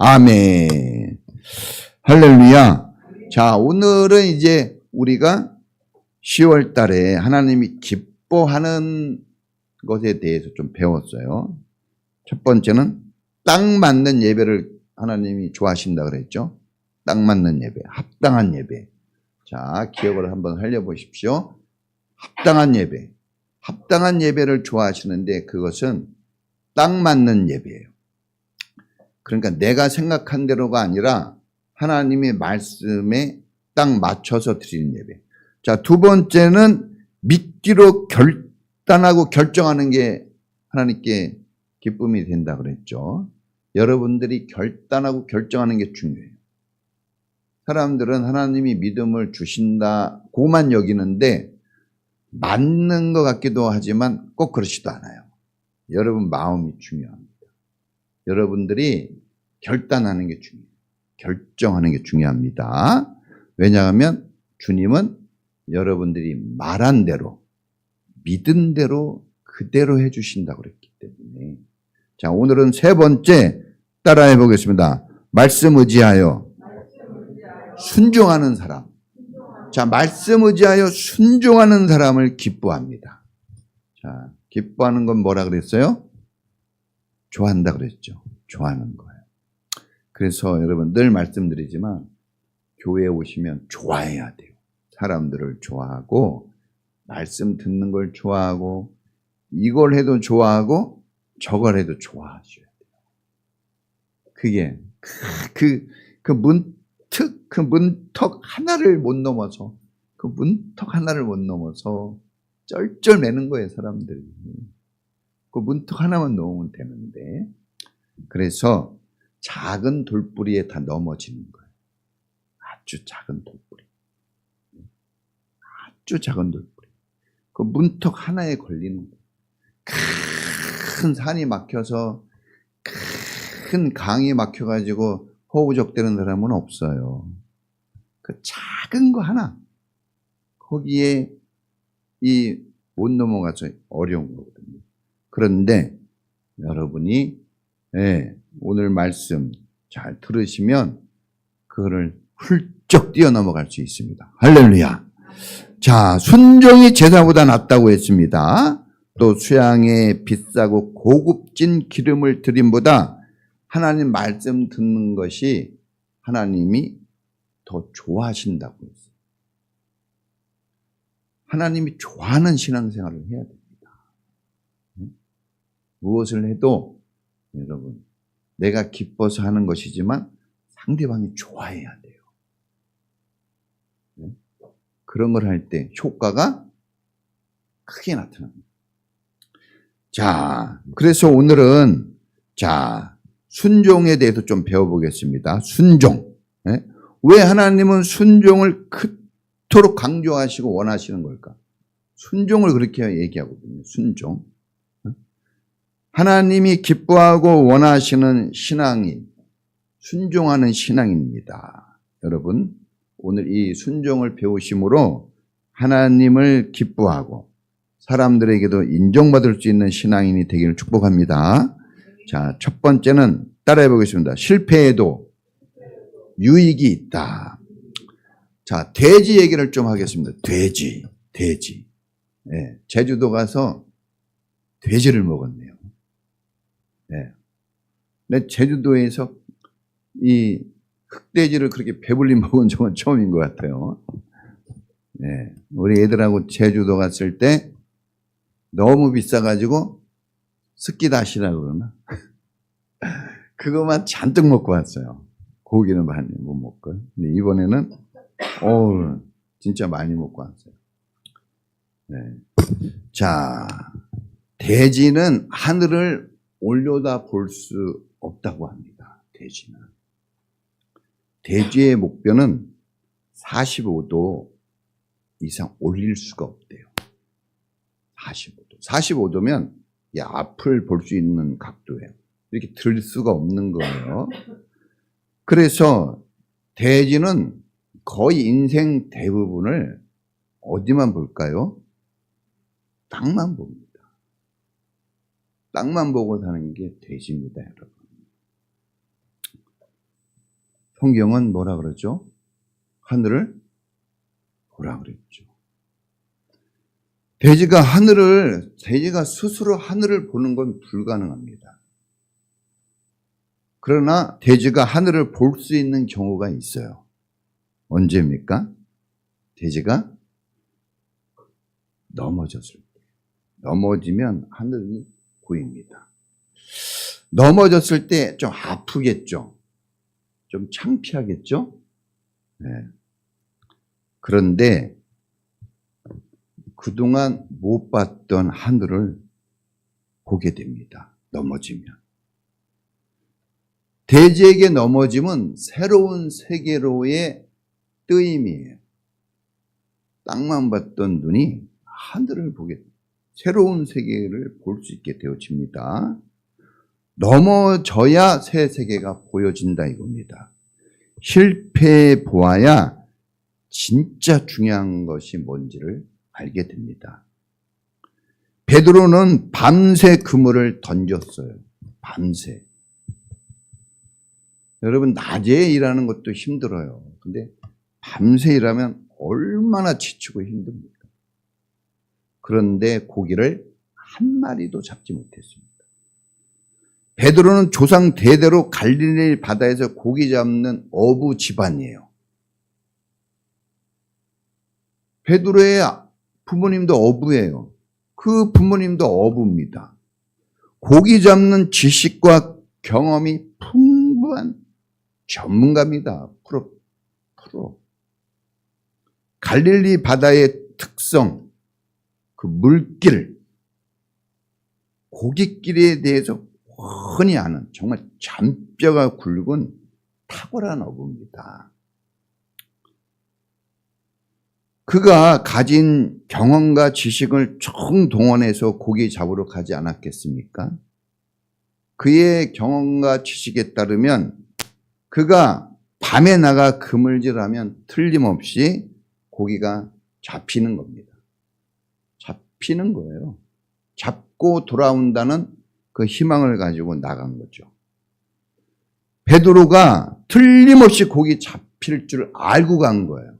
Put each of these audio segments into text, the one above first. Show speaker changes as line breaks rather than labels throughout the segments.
아멘. 할렐루야. 자, 오늘은 이제 우리가 10월 달에 하나님이 기뻐하는 것에 대해서 좀 배웠어요. 첫 번째는 딱 맞는 예배를 하나님이 좋아하신다 그랬죠. 딱 맞는 예배, 합당한 예배. 자, 기억을 한번 살려보십시오. 합당한 예배. 합당한 예배를 좋아하시는데 그것은 딱 맞는 예배예요. 그러니까 내가 생각한 대로가 아니라 하나님의 말씀에 딱 맞춰서 드리는 예배. 자, 두 번째는 믿기로 결단하고 결정하는 게 하나님께 기쁨이 된다 그랬죠. 여러분들이 결단하고 결정하는 게 중요해요. 사람들은 하나님이 믿음을 주신다고만 여기는데 맞는 것 같기도 하지만 꼭 그렇지도 않아요. 여러분 마음이 중요합니다. 여러분들이 결단하는 게 중요해요. 결정하는 게 중요합니다. 왜냐하면 주님은 여러분들이 말한 대로, 믿은 대로 그대로 해주신다고 그랬기 때문에. 자, 오늘은 세 번째 따라해 보겠습니다. 말씀 의지하여 순종하는 사람. 자, 말씀 의지하여 순종하는 사람을 기뻐합니다. 자, 기뻐하는 건 뭐라 그랬어요? 좋아한다 그랬죠. 좋아하는 거예요. 그래서 여러분 늘 말씀드리지만 교회에 오시면 좋아해야 돼요. 사람들을 좋아하고 말씀 듣는 걸 좋아하고 이걸 해도 좋아하고 저걸 해도 좋아하셔야 돼요. 그게 그 문턱 하나를 못 넘어서 쩔쩔매는 거예요, 사람들이. 그 문턱 하나만 넘으면 되는데. 그래서 작은 돌뿌리에 다 넘어지는 거예요. 아주 작은 돌뿌리. 아주 작은 돌뿌리. 그 문턱 하나에 걸리는 거예요. 큰 산이 막혀서 큰 강이 막혀가지고 허우적대는 사람은 없어요. 그 작은 거 하나. 거기에 못 넘어가서 어려운 거거든요. 그런데 여러분이 오늘 말씀 잘 들으시면 그거를 훌쩍 뛰어넘어갈 수 있습니다. 할렐루야. 자, 순종이 제사보다 낫다고 했습니다. 또 수양에 비싸고 고급진 기름을 드림보다 하나님 말씀 듣는 것이 하나님이 더 좋아하신다고 했어요. 하나님이 좋아하는 신앙생활을 해야 됩니다. 무엇을 해도 여러분 내가 기뻐서 하는 것이지만 상대방이 좋아해야 돼요. 그런 걸 할 때 효과가 크게 나타납니다. 자, 그래서 오늘은 순종에 대해서 좀 배워보겠습니다. 순종. 왜 하나님은 순종을 그토록 강조하시고 원하시는 걸까? 순종을 그렇게 얘기하거든요. 순종. 하나님이 기뻐하고 원하시는 신앙이 순종하는 신앙입니다. 여러분, 오늘 이 순종을 배우심으로 하나님을 기뻐하고 사람들에게도 인정받을 수 있는 신앙인이 되기를 축복합니다. 자, 첫 번째는 따라해 보겠습니다. 실패에도 유익이 있다. 자, 돼지 얘기를 좀 하겠습니다. 돼지. 제주도 가서 돼지를 먹었네요. 근데 제주도에서 이 흑돼지를 그렇게 배불리 먹은 적은 처음인 것 같아요. 우리 애들하고 제주도 갔을 때 너무 비싸가지고 스키다시라고 그러나? 그거만 잔뜩 먹고 왔어요. 고기는 많이 못 먹고. 근데 이번에는, 진짜 많이 먹고 왔어요. 자, 돼지는 하늘을 올려다 볼 수 없다고 합니다. 돼지의 목뼈는 45도 이상 올릴 수가 없대요. 45도면 앞을 볼 수 있는 각도예요. 이렇게 들 수가 없는 거예요. 그래서 돼지는 거의 인생 대부분을 어디만 볼까요? 땅만 봅니다. 땅만 보고 사는 게 돼지입니다, 여러분. 성경은 뭐라 그러죠? 하늘을 보라 그랬죠. 돼지가 스스로 하늘을 보는 건 불가능합니다. 그러나 돼지가 하늘을 볼 수 있는 경우가 있어요. 언제입니까? 돼지가 넘어졌을 때. 넘어지면 하늘이 보입니다. 넘어졌을 때 좀 아프겠죠? 좀 창피하겠죠? 네. 그런데 그동안 못 봤던 하늘을 보게 됩니다. 넘어지면. 돼지에게 넘어짐은 새로운 세계로의 뜨임이에요. 땅만 봤던 눈이 하늘을 보게 됩니다. 새로운 세계를 볼 수 있게 되어집니다. 넘어져야 새 세계가 보여진다 이겁니다. 실패해 보아야 진짜 중요한 것이 뭔지를 알게 됩니다. 베드로는 밤새 그물을 던졌어요. 밤새. 여러분 낮에 일하는 것도 힘들어요. 근데 밤새 일하면 얼마나 지치고 힘듭니까? 그런데 고기를 한 마리도 잡지 못했습니다. 베드로는 조상 대대로 갈릴리 바다에서 고기 잡는 어부 집안이에요. 베드로의 부모님도 어부예요. 그 부모님도 어부입니다. 고기 잡는 지식과 경험이 풍부한 전문가입니다. 프로. 갈릴리 바다의 특성, 그 물길, 고깃길에 대해서 훤히 아는 정말 잔뼈가 굵은 탁월한 어부입니다. 그가 가진 경험과 지식을 총동원해서 고기 잡으러 가지 않았겠습니까? 그의 경험과 지식에 따르면 그가 밤에 나가 그물질하면 틀림없이 고기가 잡히는 겁니다. 잡히는 거예요. 잡고 돌아온다는 그 희망을 가지고 나간 거죠. 베드로가 틀림없이 고기 잡힐 줄 알고 간 거예요.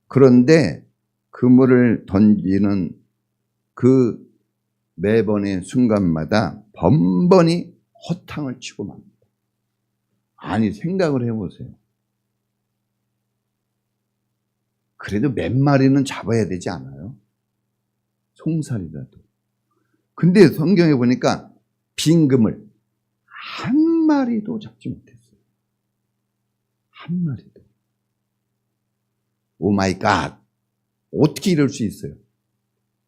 그런데 그물을 던지는 그 매번의 순간마다 번번이 허탕을 치고 맙니다. 아니 생각을 해보세요. 그래도 몇 마리는 잡아야 되지 않아요? 송살이라도. 근데 성경에 보니까 빈 그물 한 마리도 잡지 못했어요. 한 마리도. 오 마이 갓. 어떻게 이럴 수 있어요?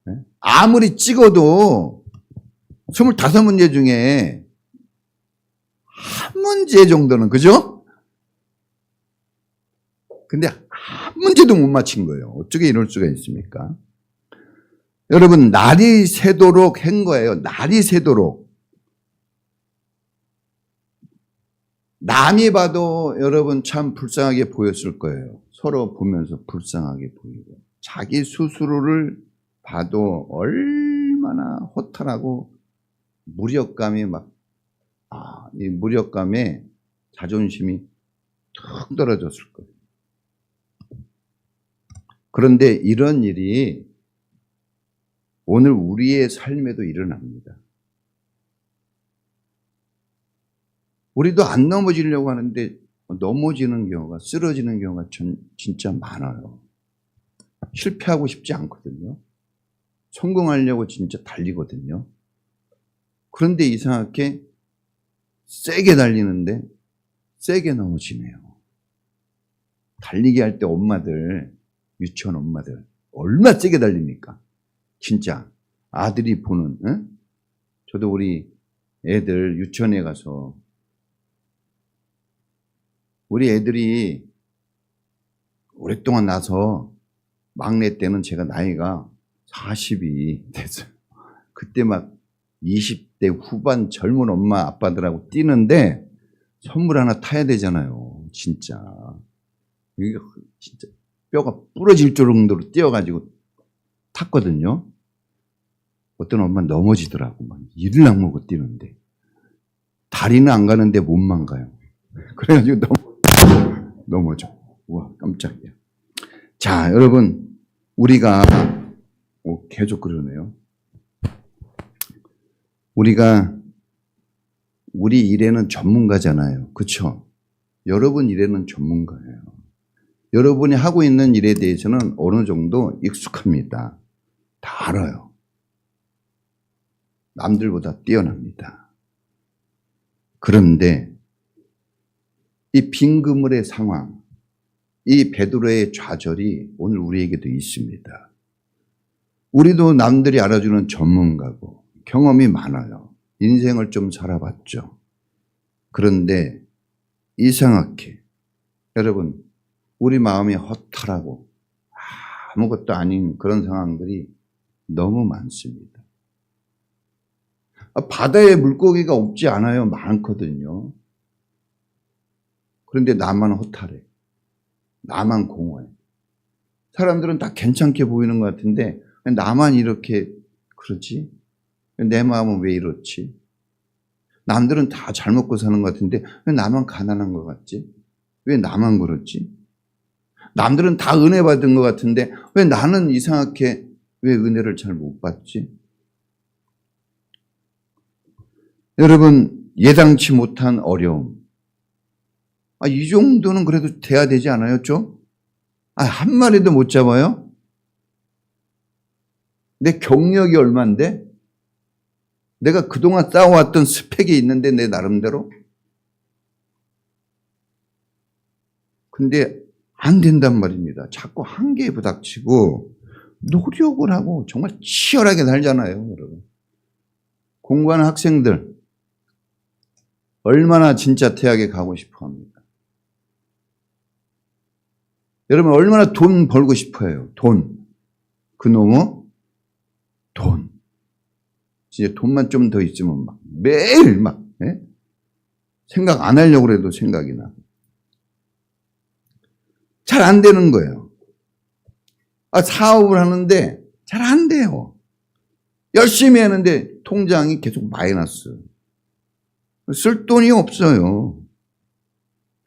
네? 아무리 찍어도 25문제 중에 한 문제 정도는, 그죠? 근데 한 문제도 못 맞힌 거예요. 어떻게 이럴 수가 있습니까? 여러분, 날이 새도록 한 거예요. 날이 새도록. 남이 봐도 여러분 참 불쌍하게 보였을 거예요. 서로 보면서 불쌍하게 보이고. 자기 스스로를 봐도 얼마나 허탈하고 무력감이 이 무력감에 자존심이 툭 떨어졌을 거예요. 그런데 이런 일이 오늘 우리의 삶에도 일어납니다. 우리도 안 넘어지려고 하는데 넘어지는 경우가, 쓰러지는 경우가 진짜 많아요. 실패하고 싶지 않거든요. 성공하려고 진짜 달리거든요. 그런데 이상하게 세게 달리는데 세게 넘어지네요. 달리기 할 때 엄마들, 유치원 엄마들 얼마나 세게 달립니까? 진짜 아들이 보는, 저도 우리 애들 유치원에 가서 우리 애들이 오랫동안 나서 막내 때는 제가 나이가 40이 됐어요. 그때 막 20대 후반 젊은 엄마 아빠들하고 뛰는데 선물 하나 타야 되잖아요. 진짜. 이게 진짜 뼈가 부러질 정도로 뛰어가지고 탔거든요. 어떤 엄마 넘어지더라고. 막 이를 악물고 뛰는데. 다 다리는 안 가는데 몸만 가요. 그래가지고 넘어져. 우와, 깜짝이야. 자, 여러분, 우리가, 계속 그러네요. 우리가, 우리 일에는 전문가잖아요. 그쵸? 여러분 일에는 전문가예요. 여러분이 하고 있는 일에 대해서는 어느 정도 익숙합니다. 다 알아요. 남들보다 뛰어납니다. 그런데 이 빈 그물의 상황, 이 베드로의 좌절이 오늘 우리에게도 있습니다. 우리도 남들이 알아주는 전문가고 경험이 많아요. 인생을 좀 살아봤죠. 그런데 이상하게 여러분, 우리 마음이 허탈하고 아무것도 아닌 그런 상황들이 너무 많습니다. 바다에 물고기가 없지 않아요. 많거든요. 그런데 나만 허탈해. 나만 공허해. 사람들은 다 괜찮게 보이는 것 같은데 나만 이렇게 그러지? 내 마음은 왜 이렇지? 남들은 다 잘 먹고 사는 것 같은데 왜 나만 가난한 것 같지? 왜 나만 그렇지? 남들은 다 은혜 받은 것 같은데 왜 나는 이상하게 왜 은혜를 잘 못 받지? 여러분, 예상치 못한 어려움. 이 정도는 그래도 돼야 되지 않아요, 좀? 한 마리도 못 잡아요? 내 경력이 얼만데? 내가 그동안 쌓아왔던 스펙이 있는데 내 나름대로? 근데 안 된단 말입니다. 자꾸 한계에 부닥치고 노력을 하고 정말 치열하게 살잖아요, 여러분. 공부하는 학생들 얼마나 진짜 대학에 가고 싶어 합니까? 여러분 얼마나 돈 벌고 싶어 해요. 돈. 그놈의 돈. 진짜 돈만 좀 더 있으면 막 매일 막 생각 안 하려고 해도 생각이 나. 잘 안 되는 거예요. 사업을 하는데 잘 안 돼요. 열심히 하는데 통장이 계속 마이너스. 쓸 돈이 없어요.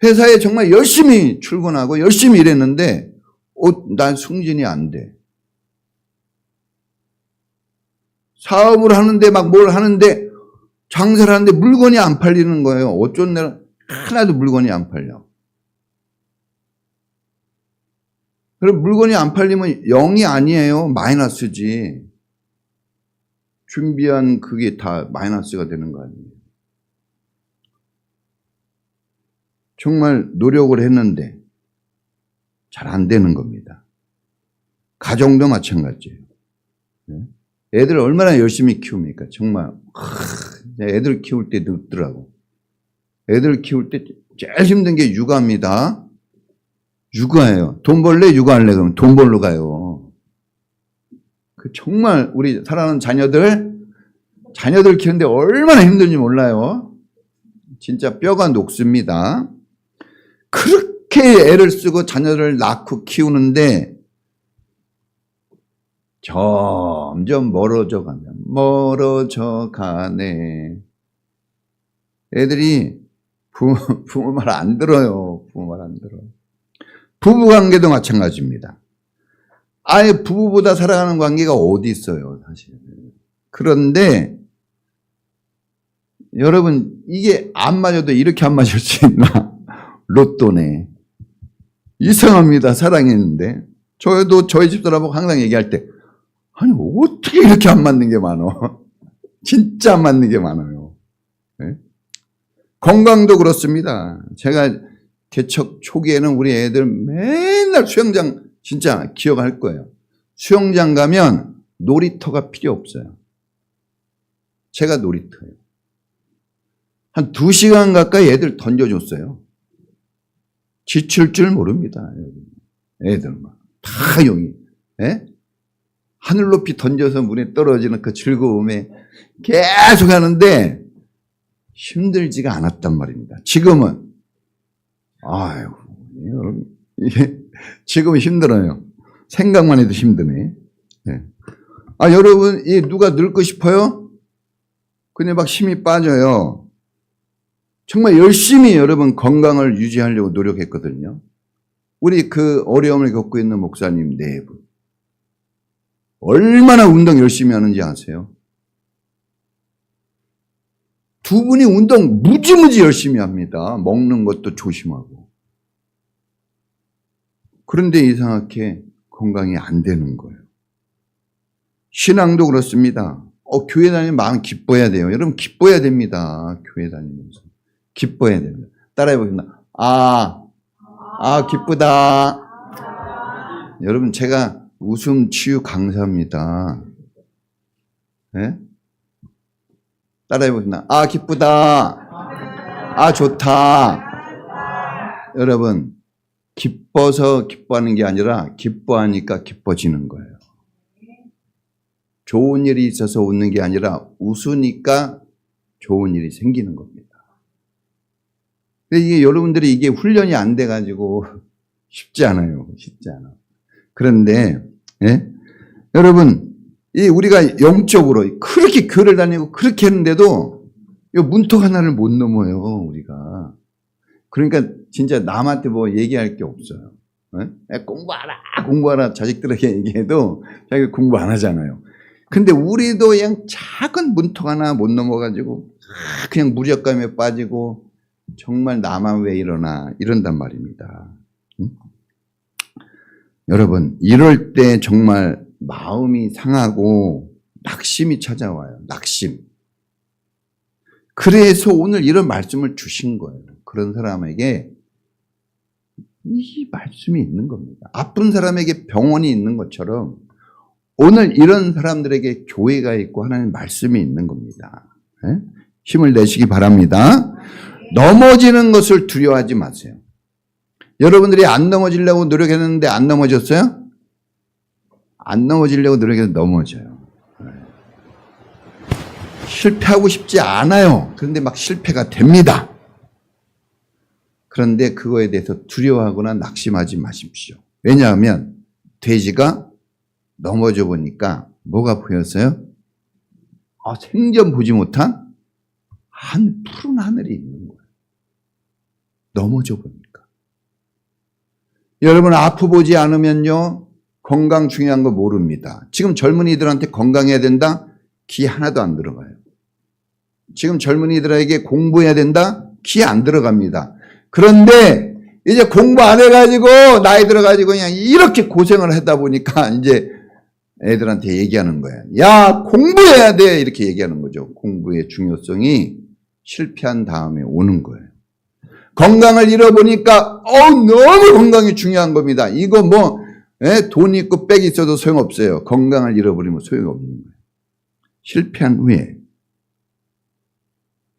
회사에 정말 열심히 출근하고 열심히 일했는데 난 승진이 안 돼. 사업을 하는데 막 뭘 하는데 장사를 하는데 물건이 안 팔리는 거예요. 어쩐 날은 하나도 물건이 안 팔려. 그럼 물건이 안 팔리면 0이 아니에요. 마이너스지. 준비한 그게 다 마이너스가 되는 거 아니에요. 정말 노력을 했는데 잘 안 되는 겁니다. 가정도 마찬가지예요. 애들 얼마나 열심히 키웁니까? 정말 애들 키울 때 늙더라고. 애들 키울 때 제일 힘든 게 육아입니다. 육아예요. 돈 벌래? 육아할래? 그러면 돈 벌러 가요. 정말 우리 사랑하는 자녀들 키우는데 얼마나 힘든지 몰라요. 진짜 뼈가 녹습니다. 그렇게 애를 쓰고 자녀를 낳고 키우는데 점점 멀어져 가네. 애들이 부모 말 안 들어요. 부모 말 안 들어요. 부부 관계도 마찬가지입니다. 아예 부부보다 사랑하는 관계가 어디 있어요, 사실. 그런데 여러분 이게 안 맞아도 이렇게 안 맞을 수 있나? 로또네. 이상합니다. 사랑했는데. 저도 저희 집사람하고 항상 얘기할 때 아니 어떻게 이렇게 안 맞는 게 많어? 진짜 안 맞는 게 많아요. 네? 건강도 그렇습니다. 제가 개척 초기에는 우리 애들 맨날 수영장 진짜 기억할 거예요. 수영장 가면 놀이터가 필요 없어요. 제가 놀이터예요. 한 2시간 가까이 애들 던져줬어요. 지칠 줄 모릅니다. 애들만. 다 용이. 예? 하늘 높이 던져서 물에 떨어지는 그 즐거움에 계속 하는데 힘들지가 않았단 말입니다. 지금은 아이고 이게 지금 힘들어요. 생각만 해도 힘드네. 네. 여러분 누가 늙고 싶어요? 근데 막 힘이 빠져요. 정말 열심히 여러분 건강을 유지하려고 노력했거든요. 우리 그 어려움을 겪고 있는 목사님 네 분. 얼마나 운동 열심히 하는지 아세요? 두 분이 운동 무지무지 열심히 합니다. 먹는 것도 조심하고. 그런데 이상하게 건강이 안 되는 거예요. 신앙도 그렇습니다. 교회 다니면 마음 기뻐야 돼요. 여러분 기뻐야 됩니다. 교회 다니면서. 기뻐야 됩니다. 따라해보겠습니다. 기쁘다. 여러분 제가 웃음 치유 강사입니다. 네? 따라해보겠습니다. 기쁘다. 좋다. 여러분 기뻐서 기뻐하는 게 아니라 기뻐하니까 기뻐지는 거예요. 좋은 일이 있어서 웃는 게 아니라 웃으니까 좋은 일이 생기는 겁니다. 이게 여러분들이 이게 훈련이 안 돼가지고 쉽지 않아요. 쉽지 않아. 그런데 여러분 우리가 영적으로 그렇게 교회를 다니고 그렇게 했는데도 이 문턱 하나를 못 넘어요. 우리가. 그러니까 진짜 남한테 뭐 얘기할 게 없어요. 공부하라 자식들에게 얘기해도 자기가 공부 안 하잖아요. 근데 우리도 그냥 작은 문턱 하나 못 넘어가지고 그냥 무력감에 빠지고 정말 나만 왜 이러나 이런단 말입니다. 여러분 이럴 때 정말 마음이 상하고 낙심이 찾아와요. 낙심. 그래서 오늘 이런 말씀을 주신 거예요. 그런 사람에게 이 말씀이 있는 겁니다. 아픈 사람에게 병원이 있는 것처럼 오늘 이런 사람들에게 교회가 있고 하나님 말씀이 있는 겁니다. 힘을 내시기 바랍니다. 넘어지는 것을 두려워하지 마세요. 여러분들이 안 넘어지려고 노력했는데 안 넘어졌어요? 안 넘어지려고 노력해서 넘어져요. 실패하고 싶지 않아요. 그런데 막 실패가 됩니다. 그런데 그거에 대해서 두려워하거나 낙심하지 마십시오. 왜냐하면 돼지가 넘어져 보니까 뭐가 보였어요? 생전 보지 못한 푸른 하늘이 있는 거예요. 넘어져 보니까. 여러분 아프 보지 않으면요 건강 중요한 거 모릅니다. 지금 젊은이들한테 건강해야 된다? 귀 하나도 안 들어가요. 지금 젊은이들에게 공부해야 된다? 귀 안 들어갑니다. 그런데 이제 공부 안 해가지고 나이 들어가지고 그냥 이렇게 고생을 하다 보니까 이제 애들한테 얘기하는 거예요. 야 공부해야 돼 이렇게 얘기하는 거죠. 공부의 중요성이 실패한 다음에 오는 거예요. 건강을 잃어보니까 너무 건강이 중요한 겁니다. 이거 돈 있고 빽 있어도 소용없어요. 건강을 잃어버리면 소용없는 거예요. 실패한 후에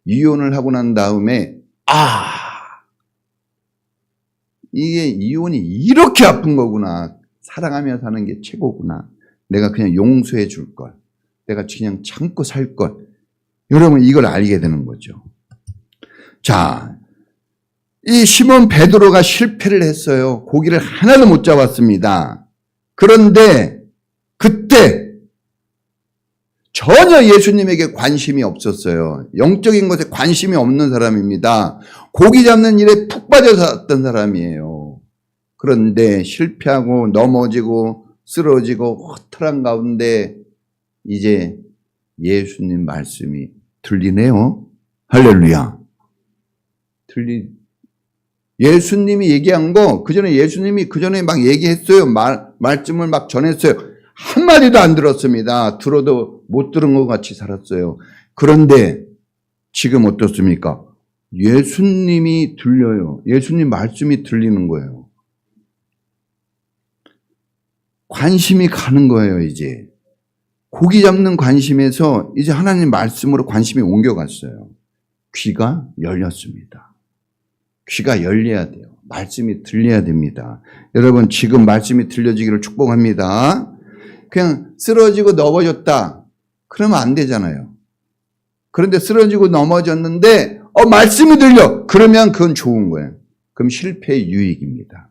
이혼을 하고 난 다음에 이게 이혼이 이렇게 아픈 거구나. 사랑하며 사는 게 최고구나. 내가 그냥 용서해 줄 걸. 내가 그냥 참고 살 걸. 여러분 이걸 알게 되는 거죠. 자, 이 시몬 베드로가 실패를 했어요. 고기를 하나도 못 잡았습니다. 그런데 그때 전혀 예수님에게 관심이 없었어요. 영적인 것에 관심이 없는 사람입니다. 고기 잡는 일에 푹 빠져서 던 사람이에요. 그런데 실패하고 넘어지고 쓰러지고 허탈한 가운데 이제 예수님 말씀이 들리네요. 할렐루야. 예수님이 얘기한 거 그전에 예수님이 그전에 막 얘기했어요. 말씀을 막 전했어요. 한마디도 안 들었습니다. 들어도 못 들은 것 같이 살았어요. 그런데 지금 어떻습니까? 예수님이 들려요. 예수님 말씀이 들리는 거예요. 관심이 가는 거예요, 이제. 고기 잡는 관심에서 이제 하나님 말씀으로 관심이 옮겨갔어요. 귀가 열렸습니다. 귀가 열려야 돼요. 말씀이 들려야 됩니다. 여러분 지금 말씀이 들려지기를 축복합니다. 그냥 쓰러지고 넘어졌다. 그러면 안 되잖아요. 그런데 쓰러지고 넘어졌는데 말씀이 들려. 그러면 그건 좋은 거예요. 그럼 실패의 유익입니다.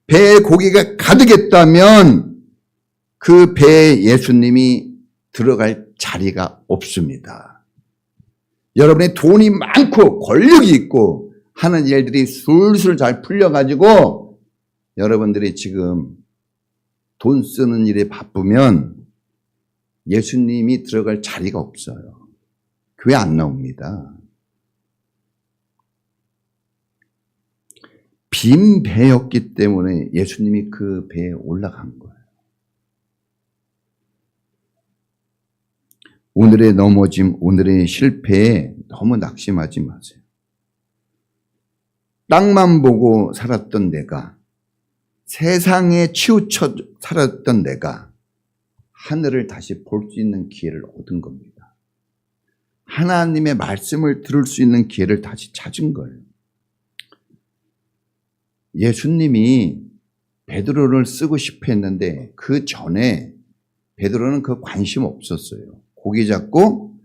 배에 고기가 가득했다면 그 배에 예수님이 들어갈 자리가 없습니다. 여러분의 돈이 많고 권력이 있고 하는 일들이 술술 잘 풀려가지고 여러분들이 지금 돈 쓰는 일에 바쁘면 예수님이 들어갈 자리가 없어요. 교회 안 나옵니다. 빈 배였기 때문에 예수님이 그 배에 올라간 거예요. 오늘의 넘어짐, 오늘의 실패에 너무 낙심하지 마세요. 땅만 보고 살았던 내가, 세상에 치우쳐 살았던 내가 하늘을 다시 볼 수 있는 기회를 얻은 겁니다. 하나님의 말씀을 들을 수 있는 기회를 다시 찾은 거예요. 예수님이 베드로를 쓰고 싶어 했는데 그 전에 베드로는 그 관심 없었어요. 고기 잡고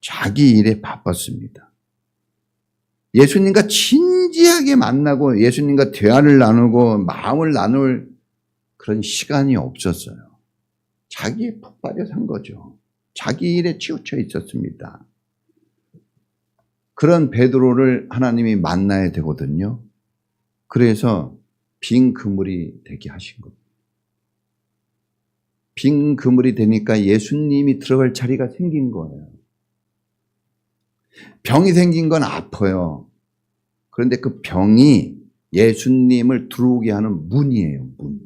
자기 일에 바빴습니다. 예수님과 진지하게 만나고 예수님과 대화를 나누고 마음을 나눌 그런 시간이 없었어요. 자기에 푹 빠져 산 거죠. 자기 일에 치우쳐 있었습니다. 그런 베드로를 하나님이 만나야 되거든요. 그래서 빈 그물이 되게 하신 겁니다. 빈 그물이 되니까 예수님이 들어갈 자리가 생긴 거예요. 병이 생긴 건 아파요. 그런데 그 병이 예수님을 들어오게 하는 문이에요, 문.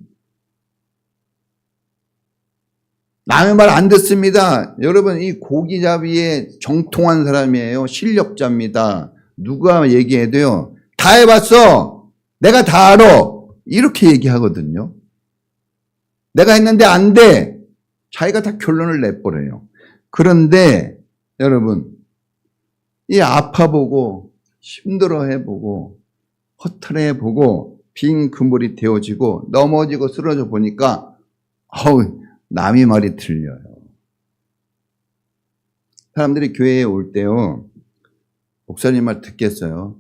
남의 말 안 듣습니다. 여러분, 이 고기잡이에 정통한 사람이에요. 실력자입니다. 누가 얘기해도요, 다 해봤어. 내가 다 알아. 이렇게 얘기하거든요. 내가 했는데 안 돼. 자기가 다 결론을 내버려요. 그런데 여러분, 이 아파보고 힘들어해보고 허탈해보고 빈 그물이 되어지고 넘어지고 쓰러져 보니까 남의 말이 틀려요. 사람들이 교회에 올 때요, 목사님 말 듣겠어요?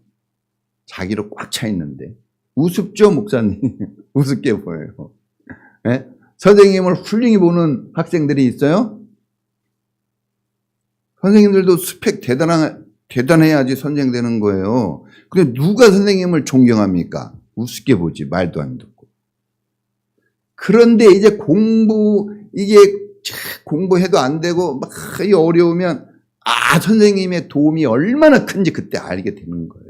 자기로 꽉 차 있는데. 우습죠, 목사님? 우습게 보여요. 네? 선생님을 훌륭히 보는 학생들이 있어요? 선생님들도 스펙 대단해야지 선생 되는 거예요. 근데 누가 선생님을 존경합니까? 우습게 보지, 말도 안 듣고. 그런데 이제 공부해도 안 되고 막 어려우면 선생님의 도움이 얼마나 큰지 그때 알게 되는 거예요.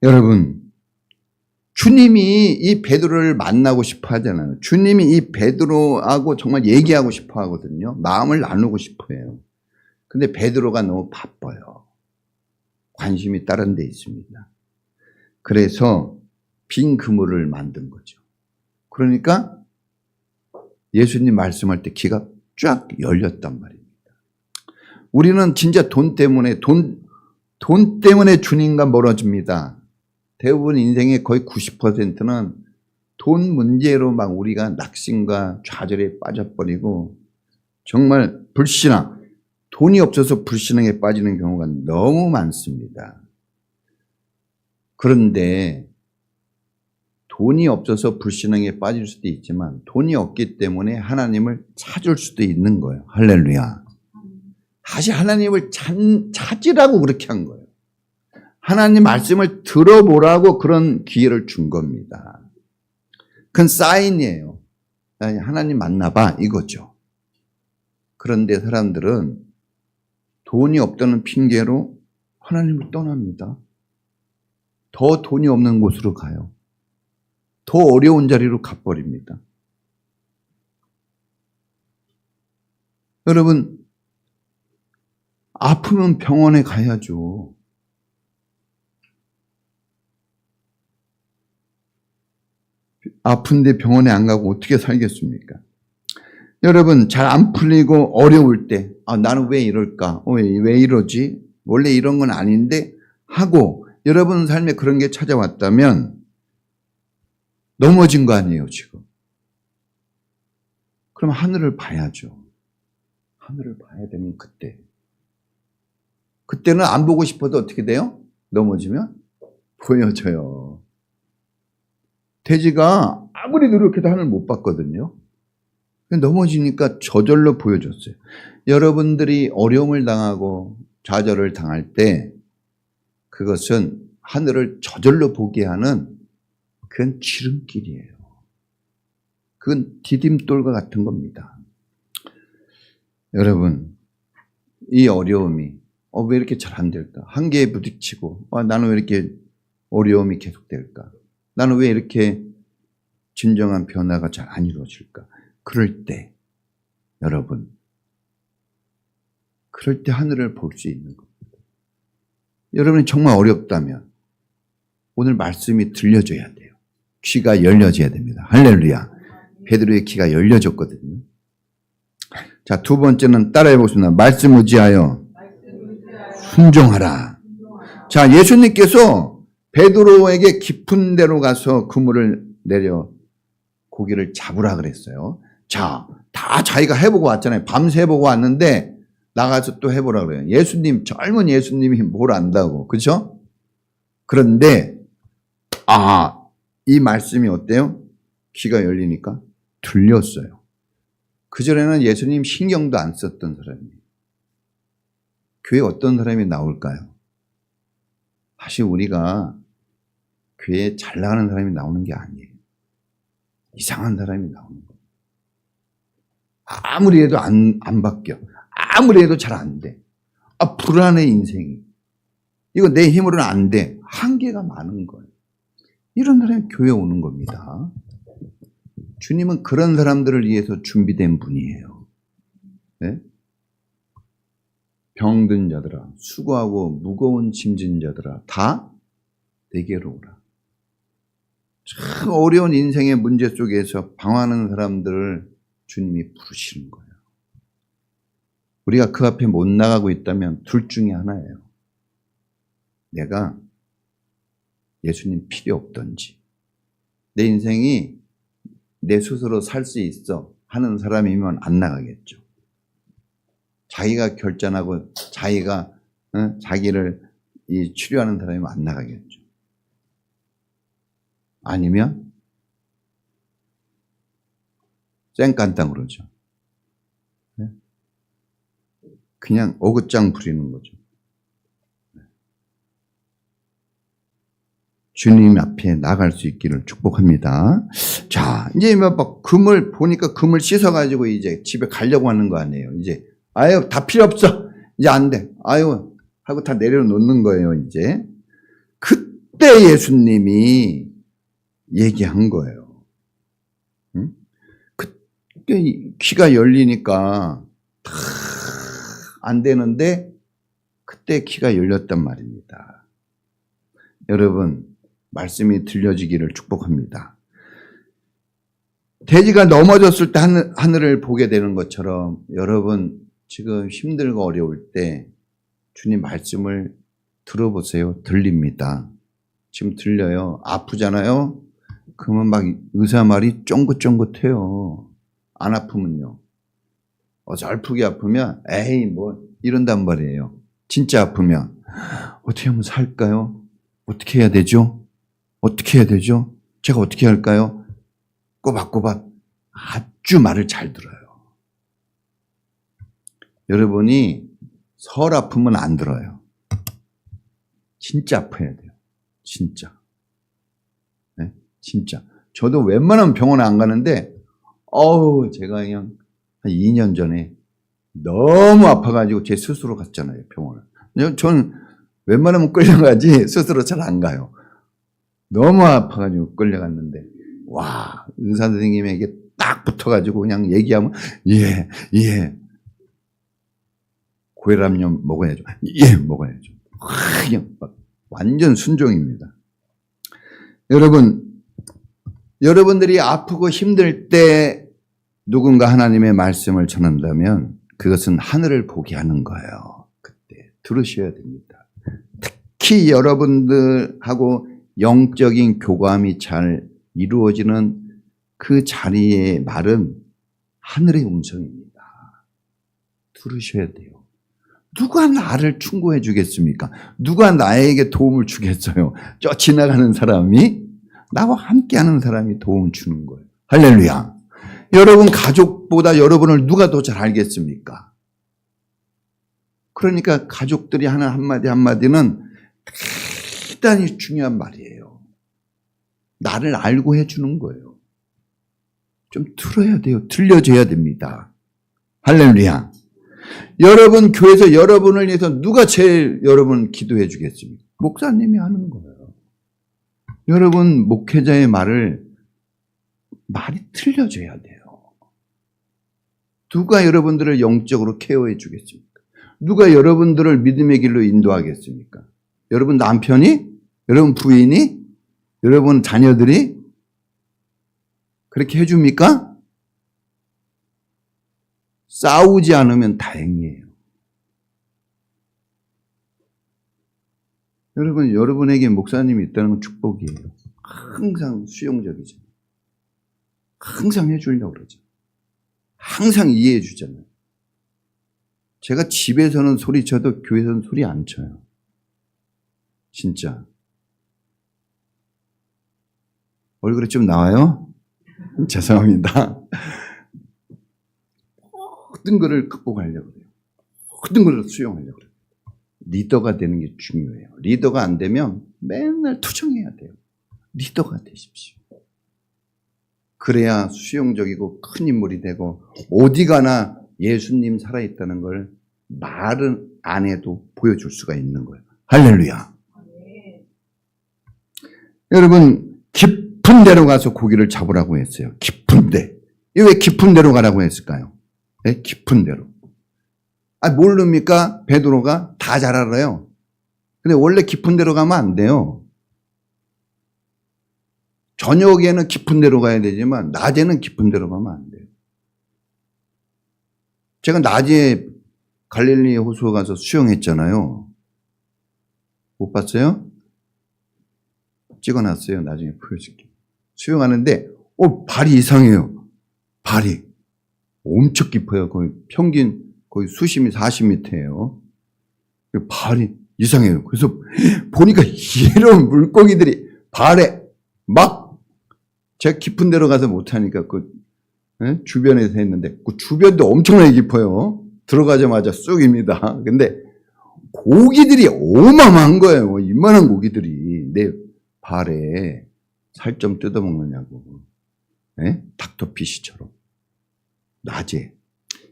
여러분, 주님이 이 베드로를 만나고 싶어 하잖아요. 주님이 이 베드로하고 정말 얘기하고 싶어 하거든요. 마음을 나누고 싶어 해요. 근데 베드로가 너무 바빠요. 관심이 다른 데 있습니다. 그래서 빈 그물을 만든 거죠. 그러니까 예수님 말씀할 때 귀가 쫙 열렸단 말입니다. 우리는 진짜 돈 때문에 주님과 멀어집니다. 대부분 인생의 거의 90%는 돈 문제로 막 우리가 낙심과 좌절에 빠져버리고 정말 불신앙, 돈이 없어서 불신앙에 빠지는 경우가 너무 많습니다. 그런데 돈이 없어서 불신앙에 빠질 수도 있지만 돈이 없기 때문에 하나님을 찾을 수도 있는 거예요. 할렐루야. 다시 하나님을 찾으라고 그렇게 한 거예요. 하나님 말씀을 들어보라고 그런 기회를 준 겁니다. 그건 사인이에요. 하나님 만나봐 이거죠. 그런데 사람들은 돈이 없다는 핑계로 하나님을 떠납니다. 더 돈이 없는 곳으로 가요. 더 어려운 자리로 가버립니다. 여러분, 아프면 병원에 가야죠. 아픈데 병원에 안 가고 어떻게 살겠습니까? 여러분, 잘 안 풀리고 어려울 때 나는 왜 이럴까? 왜 이러지? 원래 이런 건 아닌데 하고 여러분 삶에 그런 게 찾아왔다면 넘어진 거 아니에요, 지금. 그럼 하늘을 봐야죠. 하늘을 봐야 되면 그때는 안 보고 싶어도 어떻게 돼요? 넘어지면 보여져요. 돼지가 아무리 노력해도 하늘 못 봤거든요. 넘어지니까 저절로 보여줬어요. 여러분들이 어려움을 당하고 좌절을 당할 때 그것은 하늘을 저절로 보게 하는 그건 지름길이에요. 그건 디딤돌과 같은 겁니다. 여러분, 이 어려움이 왜 이렇게 잘 안 될까? 한계에 부딪히고 나는 왜 이렇게 어려움이 계속될까? 나는 왜 이렇게 진정한 변화가 잘 안 이루어질까? 그럴 때 여러분, 그럴 때 하늘을 볼 수 있는 겁니다. 여러분이 정말 어렵다면 오늘 말씀이 들려줘야 돼요. 귀가 열려져야 됩니다. 할렐루야. 베드로의 귀가 열려졌거든요. 자, 두 번째는 따라해 보겠습니다. 말씀 의지하여 순종하라. 자, 예수님께서 베드로에게 깊은 데로 가서 그물을 내려 고기를 잡으라 그랬어요. 자, 다 자기가 해보고 왔잖아요. 밤새 해보고 왔는데 나가서 또 해보라 그래요. 예수님, 젊은 예수님이 뭘 안다고. 그렇죠? 그런데 이 말씀이 어때요? 귀가 열리니까 들렸어요. 그전에는 예수님 신경도 안 썼던 사람이에요. 교회에 어떤 사람이 나올까요? 사실 우리가 교회에 잘 나가는 사람이 나오는 게 아니에요. 이상한 사람이 나오는 거예요. 아무리 해도 안 바뀌어. 아무리 해도 잘 안 돼. 불안해 인생이. 이거 내 힘으로는 안 돼. 한계가 많은 거예요. 이런 사람이 교회에 오는 겁니다. 주님은 그런 사람들을 위해서 준비된 분이에요. 네? 병든 자들아, 수고하고 무거운 짐진 자들아, 다 내게로 오라. 참 어려운 인생의 문제 속에서 방황하는 사람들을 주님이 부르시는 거예요. 우리가 그 앞에 못 나가고 있다면 둘 중에 하나예요. 내가 예수님 필요 없던지, 내 인생이 내 스스로 살 수 있어 하는 사람이면 안 나가겠죠. 자기가 결단하고 자기가 자기를 치료하는 사람이면 안 나가겠죠. 아니면 쌩깐땅 그러죠. 그냥 어긋장 부리는 거죠. 주님 앞에 나갈 수 있기를 축복합니다. 자, 이제 막 금을 보니까 금을 씻어가지고 이제 집에 가려고 하는 거 아니에요. 이제 다 필요 없어. 이제 안 돼. 하고 다 내려놓는 거예요. 이제 그때 예수님이 얘기한 거예요. 응? 그때 귀가 열리니까 다 안 되는데 그때 귀가 열렸단 말입니다. 여러분, 말씀이 들려지기를 축복합니다. 돼지가 넘어졌을 때 하늘을 보게 되는 것처럼 여러분 지금 힘들고 어려울 때 주님 말씀을 들어보세요. 들립니다. 지금 들려요. 아프잖아요. 그러면 막 의사 말이 쫑긋쫑긋해요. 안 아프면요. 어설프게 아프면 에이 뭐 이런단 말이에요. 진짜 아프면 어떻게 하면 살까요? 어떻게 해야 되죠? 어떻게 해야 되죠? 제가 어떻게 할까요? 꼬박꼬박 아주 말을 잘 들어요. 여러분이 설 아프면 안 들어요. 진짜 아파야 돼요. 진짜. 네? 진짜. 저도 웬만하면 병원에 안 가는데 제가 그냥 한 2년 전에 너무 아파가지고 제 스스로 갔잖아요. 병원을. 저는 웬만하면 끌려가지 스스로 잘 안 가요. 너무 아파가지고 끌려갔는데 와, 의사 선생님에게 딱 붙어가지고 그냥 얘기하면 예 고혈압약 먹어야죠. 예, 먹어야죠. 그냥 막 완전 순종입니다. 여러분들이 아프고 힘들 때 누군가 하나님의 말씀을 전한다면 그것은 하늘을 보게 하는 거예요. 그때 들으셔야 됩니다. 특히 여러분들하고 영적인 교감이 잘 이루어지는 그 자리의 말은 하늘의 음성입니다. 들으셔야 돼요. 누가 나를 충고해 주겠습니까? 누가 나에게 도움을 주겠어요? 저 지나가는 사람이 나와 함께하는 사람이 도움을 주는 거예요. 할렐루야. 여러분 가족보다 여러분을 누가 더 잘 알겠습니까? 그러니까 가족들이 하는 한마디 한마디는 대단히 중요한 말이에요. 나를 알고 해주는 거예요. 좀 들어야 돼요. 들려줘야 됩니다. 할렐루야. 여러분 교회에서 여러분을 위해서 누가 제일 여러분 기도해 주겠습니까? 목사님이 하는 거예요. 여러분 목회자의 말이 틀려줘야 돼요. 누가 여러분들을 영적으로 케어해 주겠습니까? 누가 여러분들을 믿음의 길로 인도하겠습니까? 여러분 남편이? 여러분 부인이? 여러분 자녀들이? 그렇게 해줍니까? 싸우지 않으면 다행이에요. 여러분, 여러분에게 목사님이 있다는 건 축복이에요. 항상 수용적이죠. 항상 해주려고 그러죠. 항상 이해해 주잖아요. 제가 집에서는 소리 쳐도 교회에서는 소리 안 쳐요. 진짜. 얼굴에 좀 나와요? 죄송합니다. 모든 것을 극복하려고 해요. 모든 것을 수용하려고 해요. 리더가 되는 게 중요해요. 리더가 안 되면 맨날 투정해야 돼요. 리더가 되십시오. 그래야 수용적이고 큰 인물이 되고 어디 가나 예수님 살아있다는 걸 말은 안 해도 보여줄 수가 있는 거예요. 할렐루야. 네. 여러분 깊은 데로 가서 고기를 잡으라고 했어요. 깊은 데. 왜 깊은 데로 가라고 했을까요? 네? 깊은 데로. 모릅니까? 베드로가 다 잘 알아요. 근데 원래 깊은 데로 가면 안 돼요. 저녁에는 깊은 데로 가야 되지만 낮에는 깊은 데로 가면 안 돼요. 제가 낮에 갈릴리 호수에 가서 수영했잖아요. 못 봤어요? 찍어놨어요. 나중에 보여줄게요. 수영하는데 발이 이상해요. 발이 엄청 깊어요. 거의 평균 거의 수심이 40m예요. 발이 이상해요. 그래서 보니까 이런 물고기들이 발에 막 제가 깊은 데로 가서 못하니까 주변에서 했는데 그 주변도 엄청나게 깊어요. 들어가자마자 쑥입니다. 근데 고기들이 어마어마한 거예요. 이만한 고기들이 내 발에 살 좀 뜯어먹느냐고. 네? 닥터피쉬처럼. 낮에.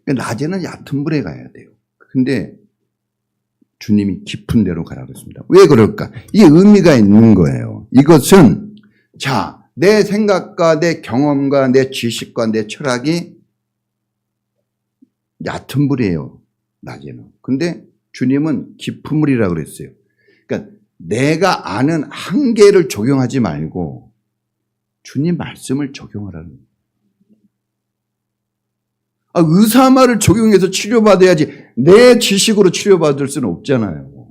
낮에는 얕은 물에 가야 돼요. 근데 주님이 깊은 데로 가라 그랬습니다. 왜 그럴까? 이게 의미가 있는 거예요. 이것은 내 생각과 내 경험과 내 지식과 내 철학이 얕은 물이에요. 낮에는. 근데 주님은 깊은 물이라고 그랬어요. 그러니까 내가 아는 한계를 적용하지 말고 주님 말씀을 적용하라는 거예요. 의사 말을 적용해서 치료받아야지 내 지식으로 치료받을 수는 없잖아요.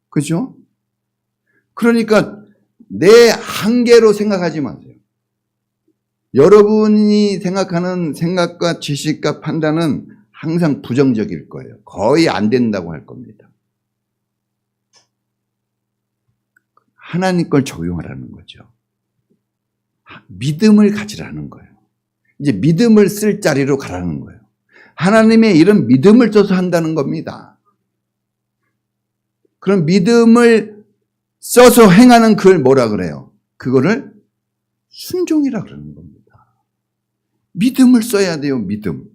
그죠? 그러니까 내 한계로 생각하지 마세요. 여러분이 생각하는 생각과 지식과 판단은 항상 부정적일 거예요. 거의 안 된다고 할 겁니다. 하나님 걸 적용하라는 거죠. 믿음을 가지라는 거예요. 이제 믿음을 쓸 자리로 가라는 거예요. 하나님의 이런 믿음을 써서 한다는 겁니다. 그런 믿음을 써서 행하는 그걸 뭐라 그래요? 그거를 순종이라 그러는 겁니다. 믿음을 써야 돼요, 믿음.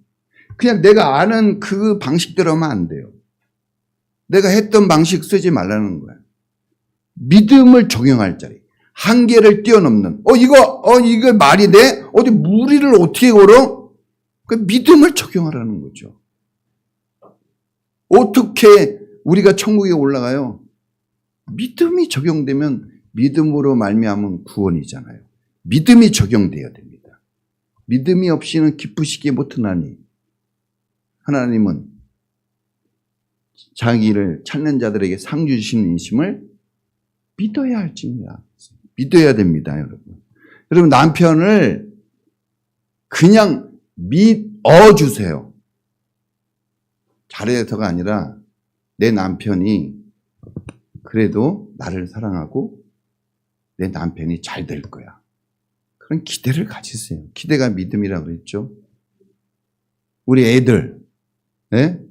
그냥 내가 아는 그 방식대로 하면 안 돼요. 내가 했던 방식 쓰지 말라는 거예요. 믿음을 적용할 자리. 한계를 뛰어넘는. 이거 말이 돼? 어디 무리를 어떻게 걸어? 그 믿음을 적용하라는 거죠. 어떻게 우리가 천국에 올라가요? 믿음이 적용되면 믿음으로 말미암은 구원이잖아요. 믿음이 적용돼야 됩니다. 믿음이 없이는 기쁘시게 못하나니 하나님은 자기를 찾는 자들에게 상 주시는 인심을 믿어야 할지니라. 믿어야 됩니다, 여러분. 여러분 남편을 그냥 믿어주세요. 잘해서가 아니라 내 남편이 그래도 나를 사랑하고 내 남편이 잘 될 거야. 그런 기대를 가지세요. 기대가 믿음이라고 그랬죠. 우리 애들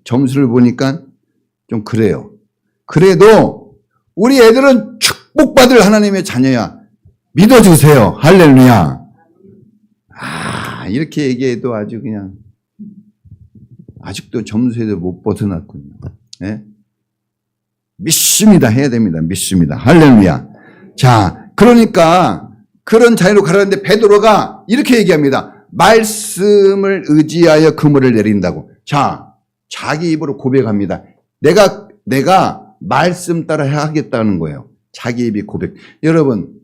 점수를 보니까 좀 그래요. 그래도 우리 애들은 축복받을 하나님의 자녀야. 믿어주세요. 할렐루야. 이렇게 얘기해도 아주 그냥 아직도 점수에도 못 벗어났군요. 네? 믿습니다. 해야 됩니다. 믿습니다. 할렐루야. 자, 그러니까 그런 자리로 가라는데 베드로가 이렇게 얘기합니다. 말씀을 의지하여 그물을 내린다고. 자, 자기 입으로 고백합니다. 내가 말씀 따라 하겠다는 거예요. 자기 입이 고백. 여러분,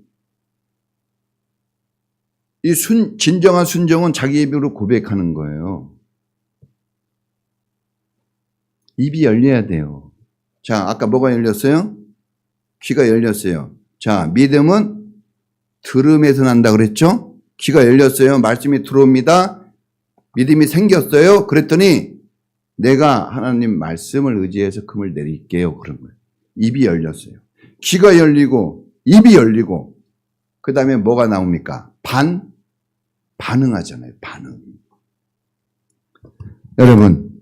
이 진정한 순종은 자기 입으로 고백하는 거예요. 입이 열려야 돼요. 자, 아까 뭐가 열렸어요? 귀가 열렸어요. 자, 믿음은 들음에서 난다 그랬죠? 귀가 열렸어요. 말씀이 들어옵니다. 믿음이 생겼어요. 그랬더니 내가 하나님 말씀을 의지해서 금을 내릴게요. 그런 거예요. 입이 열렸어요. 귀가 열리고 입이 열리고 그 다음에 뭐가 나옵니까? 반응하잖아요. 반응. 여러분,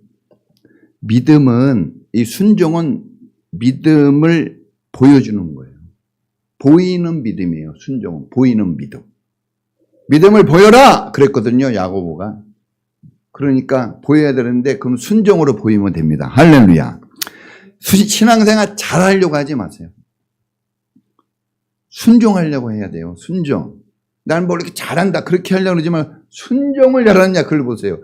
믿음은, 이 순종은 믿음을 보여주는 거예요. 보이는 믿음이에요. 순종은 보이는 믿음. 믿음을 보여라! 그랬거든요. 야고보가. 그러니까 보여야 되는데 그럼 순종으로 보이면 됩니다. 할렐루야. 신앙생활 잘하려고 하지 마세요. 순종하려고 해야 돼요. 순종. 난 뭐 이렇게 잘한다 그렇게 하려고 그러지만 순종을 잘하느냐 그걸 보세요.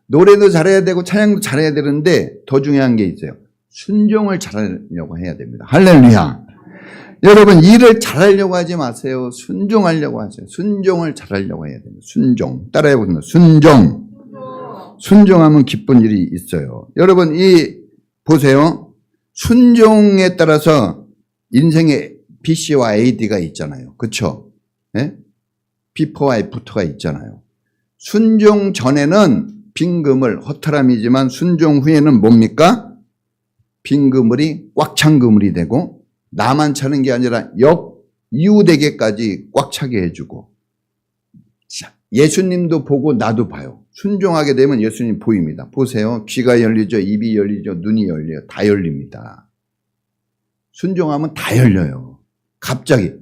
노래도 잘해야 되고 찬양도 잘해야 되는데 더 중요한 게 있어요. 순종을 잘하려고 해야 됩니다. 할렐루야. 여러분, 일을 잘하려고 하지 마세요. 순종하려고 하세요. 순종을 잘하려고 해야 됩니다. 순종. 따라해보세요. 순종. 순종하면 기쁜 일이 있어요. 여러분, 보세요. 순종에 따라서 인생의 BC와 AD가 있잖아요. 그렇죠? 네? 비포와 애프터가 있잖아요. 순종 전에는 빈 그물, 허탈함이지만 순종 후에는 뭡니까? 빈 그물이 꽉 찬 그물이 되고 나만 차는 게 아니라 이웃에게까지 꽉 차게 해주고 예수님도 보고 나도 봐요. 순종하게 되면 예수님 보입니다. 보세요. 귀가 열리죠. 입이 열리죠. 눈이 열려요. 다 열립니다. 순종하면 다 열려요. 갑자기.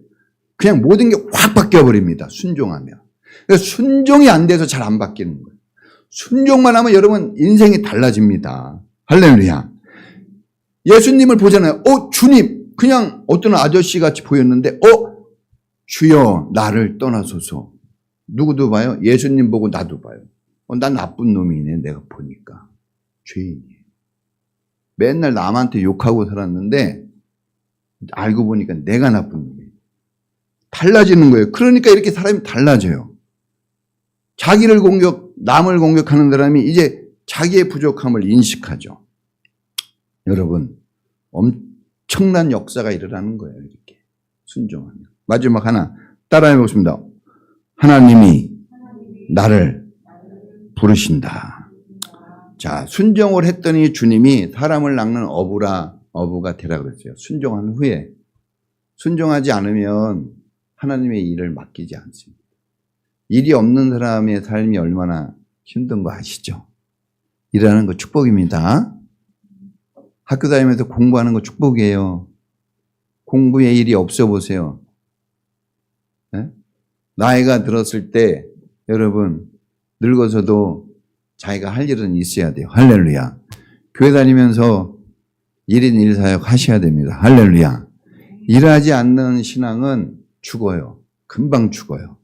그냥 모든 게 확 바뀌어버립니다. 순종하면. 그래서 순종이 안 돼서 잘 안 바뀌는 거예요. 순종만 하면 여러분 인생이 달라집니다. 할렐루야. 예수님을 보잖아요. 주님. 그냥 어떤 아저씨 같이 보였는데 주여 나를 떠나소서. 누구도 봐요? 예수님 보고 나도 봐요. 난 나쁜 놈이네. 내가 보니까. 죄인이에요. 맨날 남한테 욕하고 살았는데 알고 보니까 내가 나쁜 놈이에요. 달라지는 거예요. 그러니까 이렇게 사람이 달라져요. 남을 공격하는 사람이 이제 자기의 부족함을 인식하죠. 여러분, 엄청난 역사가 일어나는 거예요. 이렇게 순종하면. 마지막 하나 따라해 보겠습니다. 하나님이 나를 부르신다. 자, 순종을 했더니 주님이 사람을 낚는 어부가 되라 그랬어요. 순종한 후에. 순종하지 않으면 하나님의 일을 맡기지 않습니다. 일이 없는 사람의 삶이 얼마나 힘든 거 아시죠? 일하는 거 축복입니다. 학교 다니면서 공부하는 거 축복이에요. 공부에 일이 없어 보세요. 네? 나이가 들었을 때 여러분 늙어서도 자기가 할 일은 있어야 돼요. 할렐루야. 교회 다니면서 1인 1사역 하셔야 됩니다. 할렐루야. 일하지 않는 신앙은 죽어요. 금방 죽어요.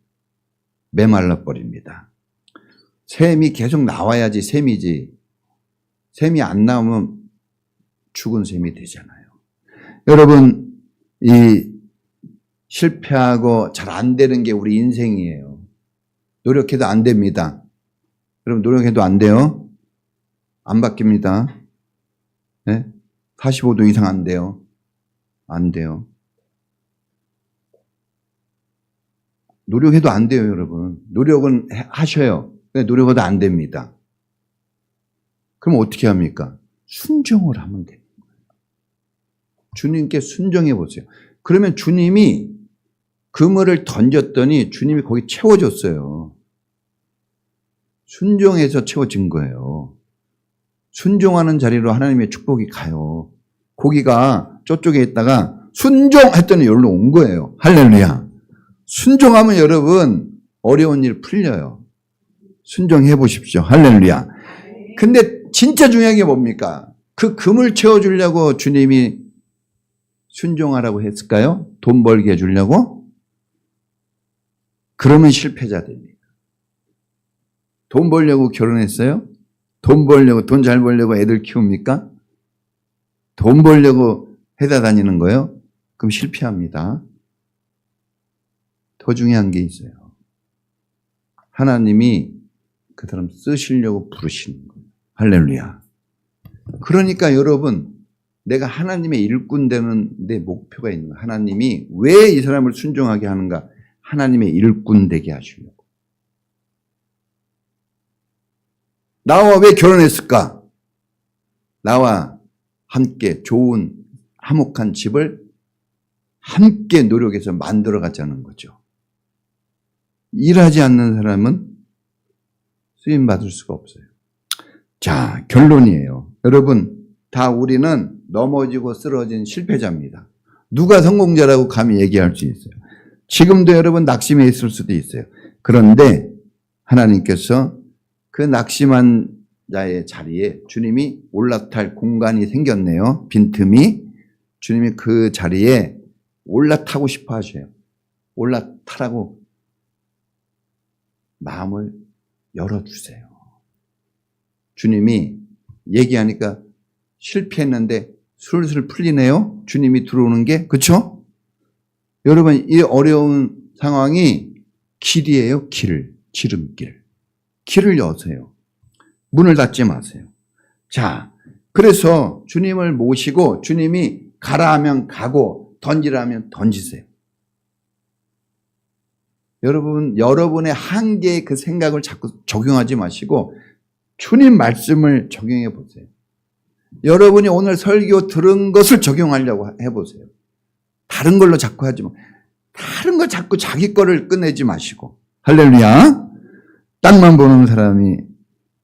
메말라 버립니다. 샘이 계속 나와야지 샘이지. 샘이 안 나오면 죽은 샘이 되잖아요. 여러분, 이 실패하고 잘 안 되는 게 우리 인생이에요. 노력해도 안 됩니다. 여러분, 노력해도 안 돼요. 안 바뀝니다. 네? 45도 이상 안 돼요. 안 돼요. 노력해도 안 돼요, 여러분. 노력은 하셔요. 노력해도 안 됩니다. 그럼 어떻게 합니까? 순종을 하면 돼요. 주님께 순종해 보세요. 그러면 주님이 그물을 던졌더니 주님이 거기 채워줬어요. 순종해서 채워진 거예요. 순종하는 자리로 하나님의 축복이 가요. 고기가 저쪽에 있다가 순종했더니 여기로 온 거예요. 할렐루야. 순종하면 여러분 어려운 일 풀려요. 순종해 보십시오. 할렐루야. 근데 진짜 중요한 게 뭡니까? 그 금을 채워주려고 주님이 순종하라고 했을까요? 돈 벌게 해주려고? 그러면 실패자 됩니다. 돈 벌려고 결혼했어요? 돈 벌려고, 돈 잘 벌려고 애들 키웁니까? 돈 벌려고 해다 다니는 거예요? 그럼 실패합니다. 더 중요한 게 있어요. 하나님이 그 사람 쓰시려고 부르시는 거예요. 할렐루야. 그러니까 여러분, 내가 하나님의 일꾼 되는 내 목표가 있는 거예요. 하나님이 왜 이 사람을 순종하게 하는가? 하나님의 일꾼 되게 하시려고. 나와 왜 결혼했을까? 나와 함께 좋은 화목한 집을 함께 노력해서 만들어 가자는 거죠. 일하지 않는 사람은 쓰임 받을 수가 없어요. 자, 결론이에요. 여러분, 다 우리는 넘어지고 쓰러진 실패자입니다. 누가 성공자라고 감히 얘기할 수 있어요. 지금도 여러분 낙심해 있을 수도 있어요. 그런데 하나님께서 그 낙심한 자의 자리에 주님이 올라탈 공간이 생겼네요. 빈틈이. 주님이 그 자리에 올라타고 싶어 하셔요. 올라타라고 마음을 열어주세요. 주님이 얘기하니까 실패했는데 술술 풀리네요. 주님이 들어오는 게. 그렇죠? 여러분, 이 어려운 상황이 길이에요. 길. 지름길. 길을 여세요. 문을 닫지 마세요. 자, 그래서 주님을 모시고 주님이 가라 하면 가고 던지라 하면 던지세요. 여러분의 한계의 그 생각을 자꾸 적용하지 마시고 주님 말씀을 적용해 보세요. 여러분이 오늘 설교 들은 것을 적용하려고 해보세요. 다른 걸로 자꾸 하지 마. 다른 거 자꾸 자기 거를 꺼내지 마시고. 할렐루야. 땅만 보는 사람이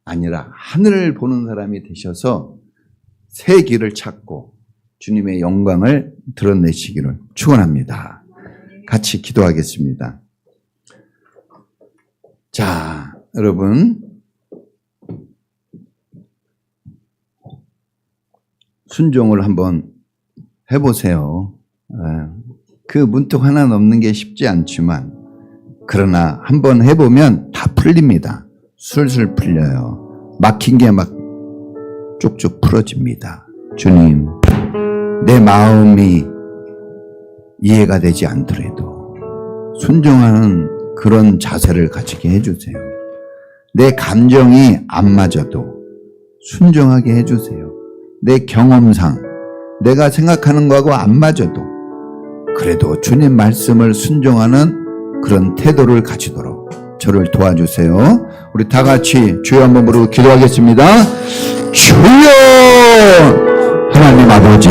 아니라 하늘을 보는 사람이 되셔서 새 길을 찾고 주님의 영광을 드러내시기를 축원합니다. 같이 기도하겠습니다. 자, 여러분, 순종을 한번 해보세요. 그 문득 하나 넘는 게 쉽지 않지만 그러나 한번 해보면 다 풀립니다. 술술 풀려요. 막힌 게 막 쪽쪽 풀어집니다. 주님, 내 마음이 이해가 되지 않더라도 순종하는 그런 자세를 가지게 해주세요. 내 감정이 안 맞아도 순종하게 해주세요. 내 경험상 내가 생각하는 거하고 안 맞아도 그래도 주님 말씀을 순종하는 그런 태도를 가지도록 저를 도와주세요. 우리 다 같이 주여 한번 부르고 기도하겠습니다. 주여! 하나님 아버지,